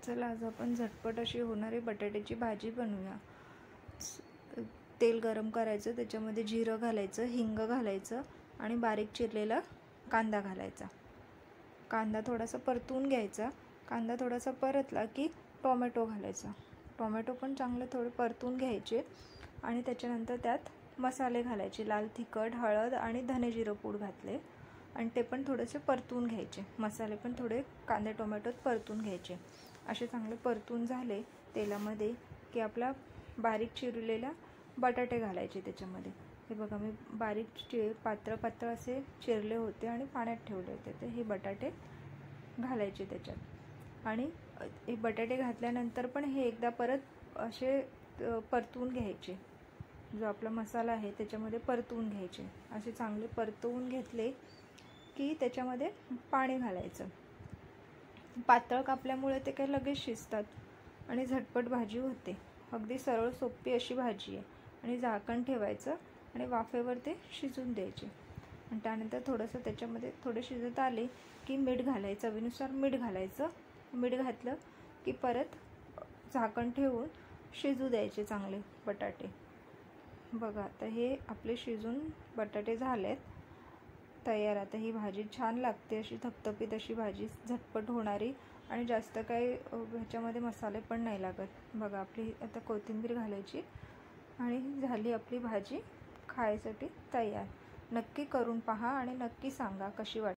चला आज आपण झटपट अशी होणारी बटाट्याची भाजी बनवूया। तेल गरम करायचं, त्याच्यामध्ये जिरं घालायचं, हिंग घालायचं आणि बारीक चिरलेला कांदा घालायचा। कांदा थोडासा परतून घ्यायचा। कांदा थोडासा परतला की टोमॅटो घालायचा। टोमॅटो पण चांगले थोडे परतून घ्यायचे आणि त्याच्यानंतर त्यात मसाले घालायचे। लाल तिखट, हळद आणि धने जिरं पूड घातले आणि ते पण थोडेसे परतून घ्यायचे। मसाले पण थोडे कांदे टोमॅटोत परतून घ्यायचे। असे चांगले परतून झाले तेलामध्ये की आपला बारीक चिरलेला बटाटे घालायचे त्याच्यामध्ये। हे बघा मी बारीक पातळ असे चिरले होते आणि पाण्यात ठेवले होते, तर हे बटाटे घालायचे त्याच्यात। आणि हे बटाटे घातल्यानंतर पण हे एकदा परत असे परतून घ्यायचे। जो आपला मसाला आहे त्याच्यामध्ये परतून घ्यायचे। असे चांगले परतवून घेतले की त्याच्यामध्ये पाणी घालायचं। पातळ कापल्यामुळे ते काही लगेच शिजतात आणि झटपट भाजी होते। अगदी सरळ सोपी अशी भाजी आहे। आणि झाकण ठेवायचं आणि वाफेवर ते शिजून द्यायचे। आणि त्यानंतर थोडंसं त्याच्यामध्ये थोडे शिजत आले की मीठ घालायचं, चवीनुसार मीठ घालायचं। मीठ घातलं की परत झाकण ठेवून शिजू द्यायचे चांगले बटाटे। बघा आता हे आपले शिजून बटाटे झालेत तयार। आता ही भाजी छान लागते, अशी थपथपीत अशी भाजी, झटपट होणारी आणि जास्त काही ह्याच्यामध्ये मसाले पण नाही लागत। बघा आपली आता कोथिंबीर घालायची आणि झाली आपली भाजी खायसाठी तयार। नक्की करून पहा आणि नक्की सांगा कशी वाटते।